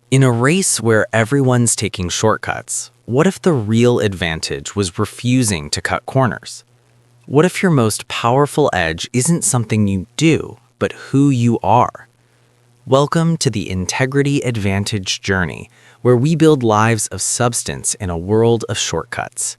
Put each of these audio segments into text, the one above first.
In a race where everyone's taking shortcuts, what if the real advantage was refusing to cut corners? What if your most powerful edge isn't something you do, but who you are? Welcome to the Integrity Advantage journey, where we build lives of substance in a world of shortcuts.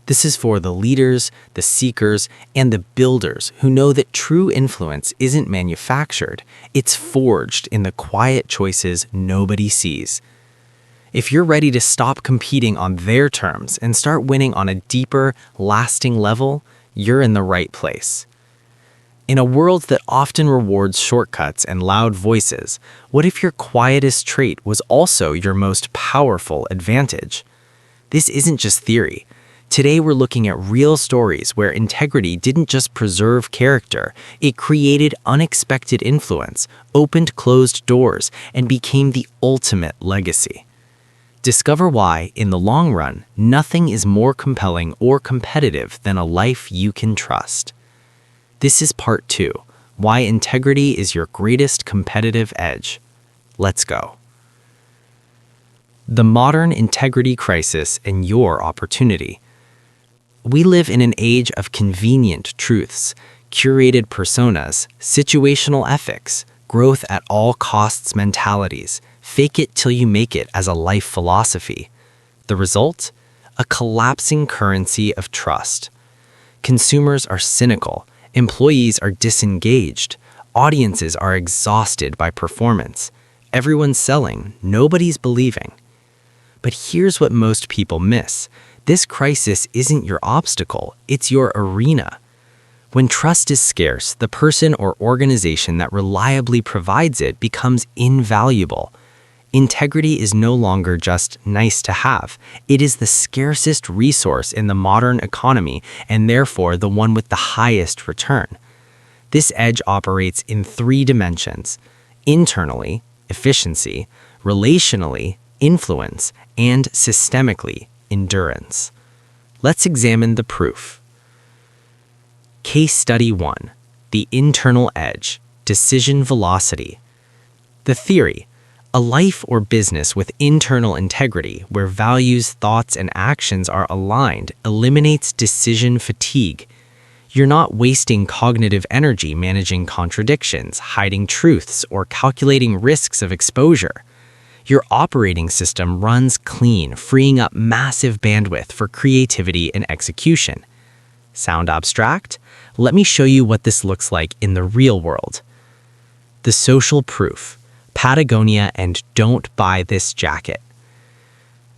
This is for the leaders, the seekers, and the builders who know that true influence isn't manufactured, it's forged in the quiet choices nobody sees. If you're ready to stop competing on their terms and start winning on a deeper, lasting level, you're in the right place. In a world that often rewards shortcuts and loud voices, what if your quietest trait was also your most powerful advantage? This isn't just theory. Today we're looking at real stories where integrity didn't just preserve character, it created unexpected influence, opened closed doors, and became the ultimate legacy. Discover why, in the long run, nothing is more compelling or competitive than a life you can trust. This is part 2, why integrity is your greatest competitive edge. Let's go. The modern integrity crisis and your opportunity. We live in an age of convenient truths, curated personas, situational ethics, growth at all costs mentalities, fake it till you make it as a life philosophy. The result? A collapsing currency of trust. Consumers are cynical, employees are disengaged, audiences are exhausted by performance. Everyone's selling, nobody's believing. But here's what most people miss. This crisis isn't your obstacle, it's your arena. When trust is scarce, the person or organization that reliably provides it becomes invaluable. Integrity is no longer just nice to have. It is the scarcest resource in the modern economy and therefore the one with the highest return. This edge operates in 3 dimensions: internally, efficiency; relationally, influence; and systemically, endurance. Let's examine the proof. Case Study 1. The internal edge, decision velocity. The theory: a life or business with internal integrity, where values, thoughts, and actions are aligned, eliminates decision fatigue. You're not wasting cognitive energy managing contradictions, hiding truths, or calculating risks of exposure. Your operating system runs clean, freeing up massive bandwidth for creativity and execution. Sound abstract? Let me show you what this looks like in the real world. The social proof: Patagonia and don't buy this jacket.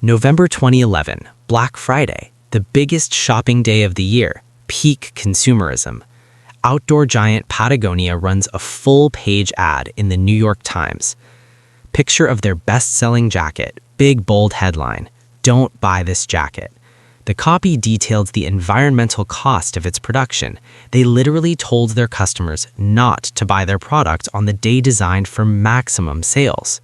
November 2011, Black Friday, the biggest shopping day of the year, peak consumerism. Outdoor giant Patagonia runs a full-page ad in the New York Times. Picture of their best-selling jacket, big bold headline, "Don't buy this jacket." The copy detailed the environmental cost of its production. They literally told their customers not to buy their product on the day designed for maximum sales.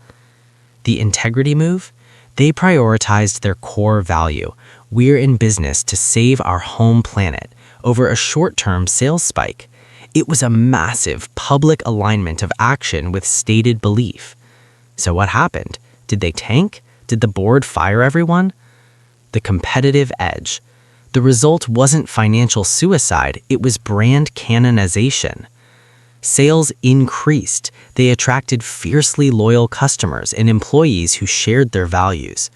The integrity move? They prioritized their core value. We're in business to save our home planet over a short-term sales spike. It was a massive public alignment of action with stated belief. So what happened? Did they tank? Did the board fire everyone? The competitive edge. The result wasn't financial suicide, it was brand canonization. Sales increased. They attracted fiercely loyal customers and employees who shared their values.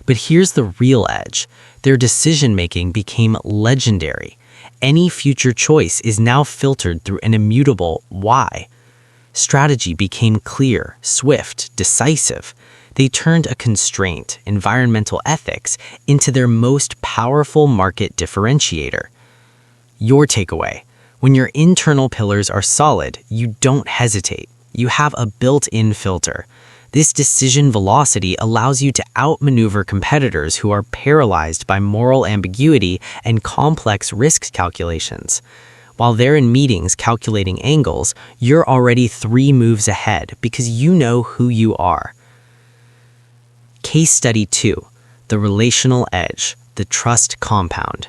But here's the real edge. Their decision-making became legendary. Any future choice is now filtered through an immutable why. Strategy became clear, swift, decisive. They turned a constraint, environmental ethics, into their most powerful market differentiator. Your takeaway: when your internal pillars are solid, you don't hesitate. You have a built-in filter. This decision velocity allows you to outmaneuver competitors who are paralyzed by moral ambiguity and complex risk calculations. While they're in meetings calculating angles, you're already 3 moves ahead because you know who you are. Case Study 2. The relational edge, the trust compound.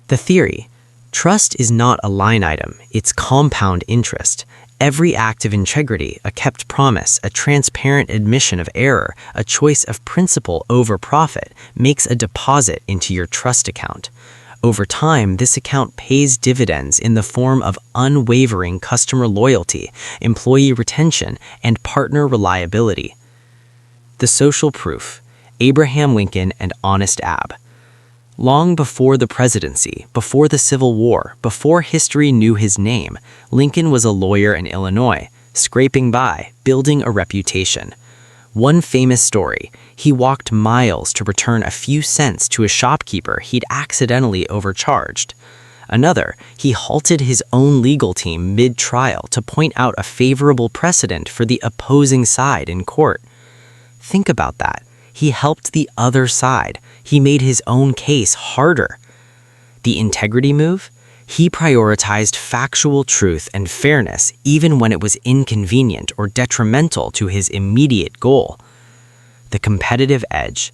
The theory: trust is not a line item, it's compound interest. Every act of integrity, a kept promise, a transparent admission of error, a choice of principle over profit, makes a deposit into your trust account. Over time, this account pays dividends in the form of unwavering customer loyalty, employee retention, and partner reliability. The social proof: Abraham Lincoln and Honest Ab. Long before the presidency, before the Civil War, before history knew his name, Lincoln was a lawyer in Illinois, scraping by, building a reputation. One famous story: he walked miles to return a few cents to a shopkeeper he'd accidentally overcharged. Another: he halted his own legal team mid-trial to point out a favorable precedent for the opposing side in court. Think about that. He helped the other side. He made his own case harder. The integrity move? He prioritized factual truth and fairness even when it was inconvenient or detrimental to his immediate goal. The competitive edge.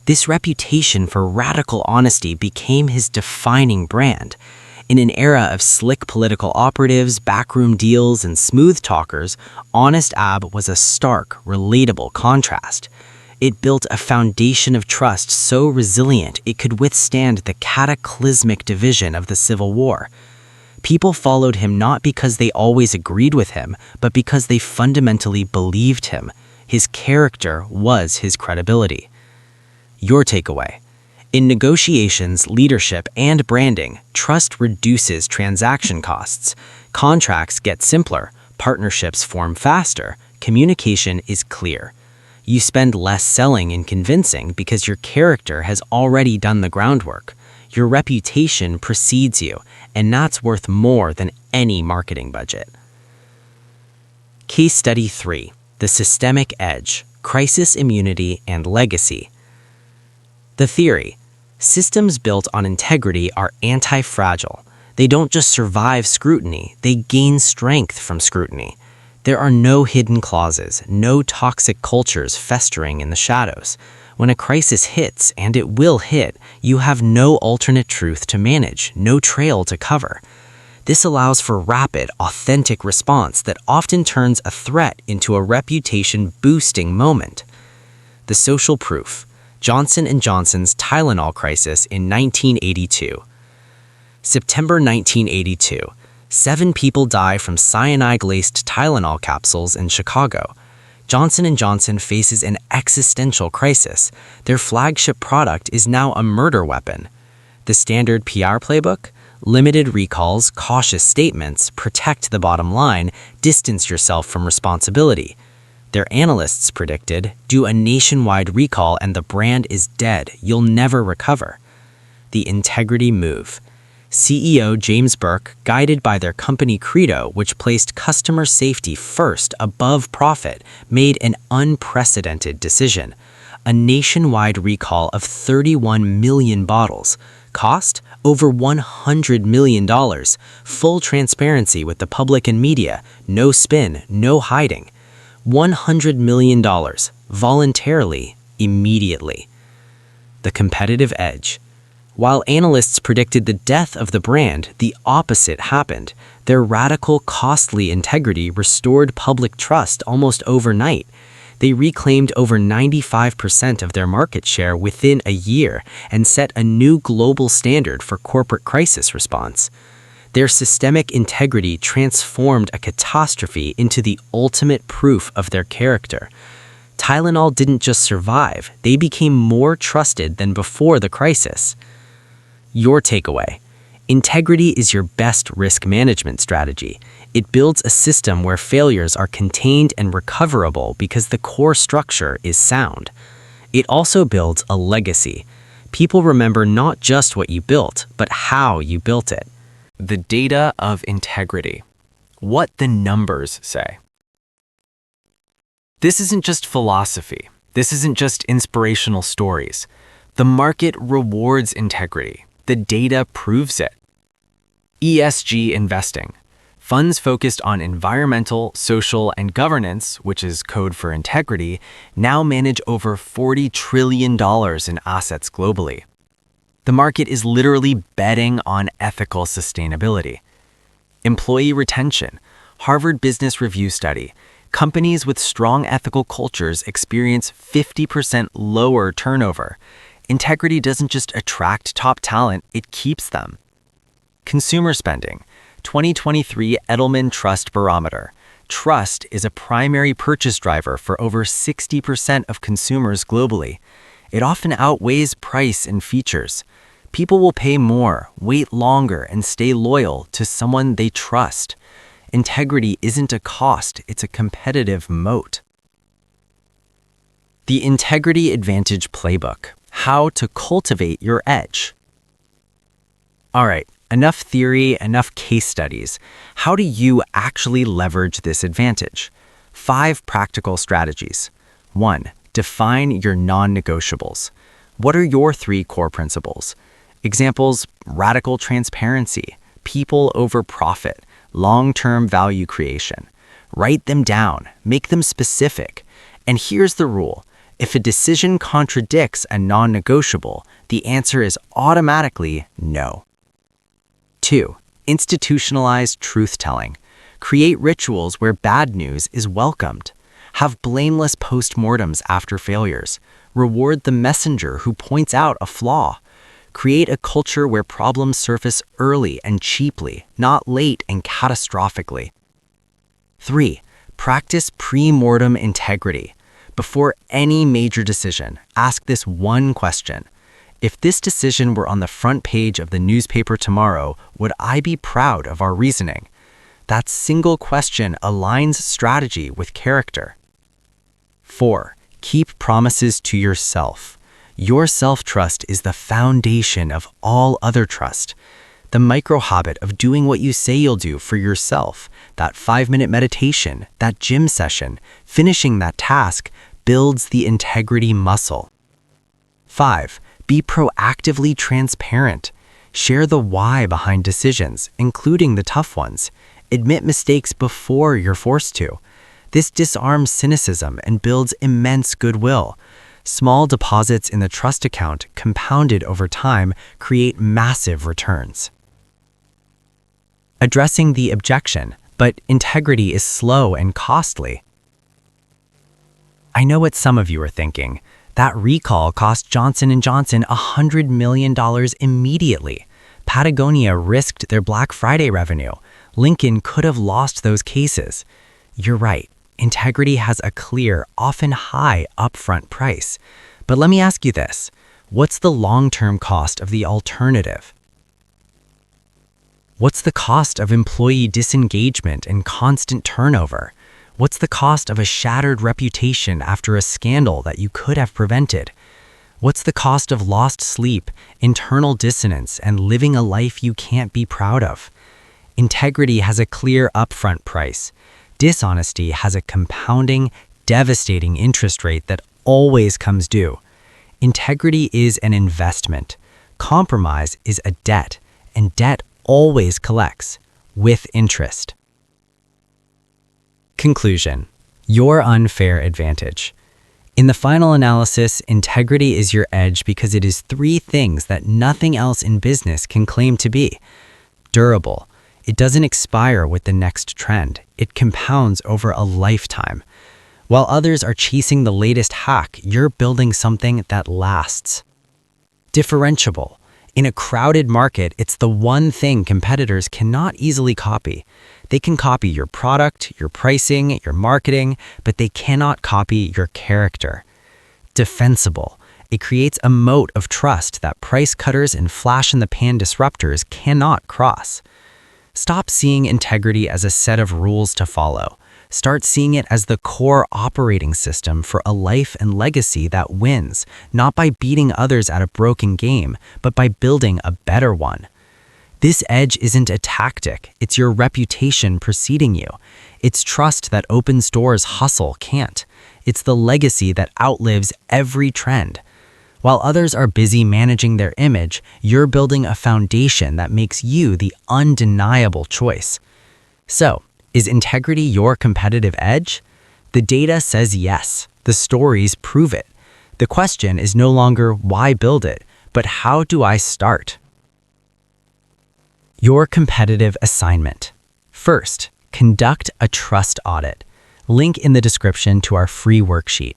This reputation for radical honesty became his defining brand. In an era of slick political operatives, backroom deals, and smooth talkers, Honest Ab was a stark, relatable contrast. It built a foundation of trust so resilient it could withstand the cataclysmic division of the Civil War. People followed him not because they always agreed with him, but because they fundamentally believed him. His character was his credibility. Your takeaway: in negotiations, leadership, and branding, trust reduces transaction costs. Contracts get simpler, partnerships form faster, communication is clear. You spend less selling and convincing because your character has already done the groundwork. Your reputation precedes you, and that's worth more than any marketing budget. Case Study 3: The Systemic Edge, Crisis Immunity and Legacy. The theory: systems built on integrity are anti-fragile. They don't just survive scrutiny, they gain strength from scrutiny. There are no hidden clauses, no toxic cultures festering in the shadows. When a crisis hits, and it will hit, you have no alternate truth to manage, no trail to cover. This allows for rapid, authentic response that often turns a threat into a reputation-boosting moment. The social proof: Johnson & Johnson's Tylenol crisis in 1982. September 1982. 7 people die from cyanide-laced Tylenol capsules in Chicago. Johnson & Johnson faces an existential crisis. Their flagship product is now a murder weapon. The standard PR playbook? Limited recalls, cautious statements, protect the bottom line, distance yourself from responsibility. Their analysts predicted, do a nationwide recall and the brand is dead, you'll never recover. The integrity move. CEO James Burke, guided by their company credo, which placed customer safety first above profit, made an unprecedented decision: a nationwide recall of 31 million bottles. Cost? Over $100 million. Full transparency with the public and media. No spin, no hiding. $100 million. Voluntarily, immediately. The competitive edge. While analysts predicted the death of the brand, the opposite happened. Their radical, costly integrity restored public trust almost overnight. They reclaimed over 95% of their market share within a year and set a new global standard for corporate crisis response. Their systemic integrity transformed a catastrophe into the ultimate proof of their character. Tylenol didn't just survive, they became more trusted than before the crisis. Your takeaway: integrity is your best risk management strategy. It builds a system where failures are contained and recoverable because the core structure is sound. It also builds a legacy. People remember not just what you built, but how you built it. The data of integrity. What the numbers say. This isn't just philosophy. This isn't just inspirational stories. The market rewards integrity. The data proves it. ESG investing. Funds focused on environmental, social, and governance, which is code for integrity, now manage over $40 trillion in assets globally. The market is literally betting on ethical sustainability. Employee retention. Harvard Business Review study. Companies with strong ethical cultures experience 50% lower turnover. Integrity doesn't just attract top talent, it keeps them. Consumer spending. 2023 Edelman Trust Barometer. Trust is a primary purchase driver for over 60% of consumers globally. It often outweighs price and features. People will pay more, wait longer, and stay loyal to someone they trust. Integrity isn't a cost, it's a competitive moat. The Integrity Advantage Playbook: How to Cultivate Your Edge. All right, enough theory, enough case studies. How do you actually leverage this advantage? 5 practical strategies. 1. Define your non-negotiables. What are your 3 core principles? Examples: radical transparency, people over profit, long-term value creation. Write them down, make them specific. And here's the rule: if a decision contradicts a non-negotiable, the answer is automatically no. 2. Institutionalize truth-telling. Create rituals where bad news is welcomed. Have blameless postmortems after failures. Reward the messenger who points out a flaw. Create a culture where problems surface early and cheaply, not late and catastrophically. 3. Practice pre-mortem integrity. Before any major decision, ask this one question: if this decision were on the front page of the newspaper tomorrow, would I be proud of our reasoning? That single question aligns strategy with character. 4. Keep promises to yourself. Your self-trust is the foundation of all other trust. The micro-habit of doing what you say you'll do for yourself, that 5-minute meditation, that gym session, finishing that task, builds the integrity muscle. 5. Be proactively transparent. Share the why behind decisions, including the tough ones. Admit mistakes before you're forced to. This disarms cynicism and builds immense goodwill. Small deposits in the trust account, compounded over time, create massive returns. Addressing the objection, but integrity is slow and costly. I know what some of you are thinking. That recall cost Johnson & Johnson $100 million immediately. Patagonia risked their Black Friday revenue. Lincoln could have lost those cases. You're right. Integrity has a clear, often high, upfront price. But let me ask you this: what's the long-term cost of the alternative? What's the cost of employee disengagement and constant turnover? What's the cost of a shattered reputation after a scandal that you could have prevented? What's the cost of lost sleep, internal dissonance, and living a life you can't be proud of? Integrity has a clear upfront price. Dishonesty has a compounding, devastating interest rate that always comes due. Integrity is an investment. Compromise is a debt, and debt always collects, with interest. Conclusion: your unfair advantage. In the final analysis, integrity is your edge because it is 3 things that nothing else in business can claim to be. Durable. It doesn't expire with the next trend. It compounds over a lifetime. While others are chasing the latest hack, you're building something that lasts. Differentiable. In a crowded market, it's the one thing competitors cannot easily copy. They can copy your product, your pricing, your marketing, but they cannot copy your character. Defensible. It creates a moat of trust that price cutters and flash-in-the-pan disruptors cannot cross. Stop seeing integrity as a set of rules to follow. Start seeing it as the core operating system for a life and legacy that wins, not by beating others at a broken game, but by building a better one. This edge isn't a tactic, it's your reputation preceding you. It's trust that opens doors hustle can't. It's the legacy that outlives every trend. While others are busy managing their image, you're building a foundation that makes you the undeniable choice. So, is integrity your competitive edge? The data says yes. The stories prove it. The question is no longer why build it, but how do I start? Your competitive assignment. First, Conduct a trust audit. Link in the description to our free worksheet.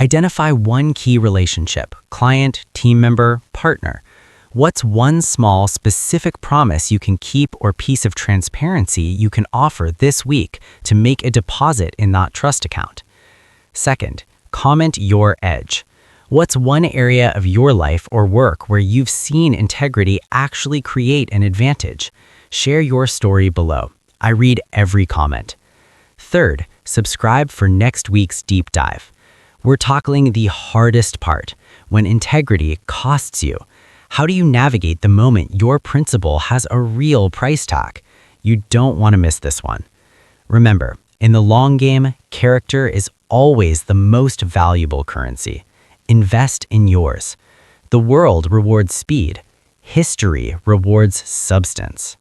Identify one key relationship, client, team member, partner. What's one small, specific promise you can keep or piece of transparency you can offer this week to make a deposit in that trust account? Second, comment your edge. What's one area of your life or work where you've seen integrity actually create an advantage? Share your story below. I read every comment. Third, subscribe for next week's deep dive. We're tackling the hardest part, when integrity costs you. How do you navigate the moment your principle has a real price tag? You don't want to miss this one. Remember, in the long game, character is always the most valuable currency. Invest in yours. The world rewards speed. History rewards substance.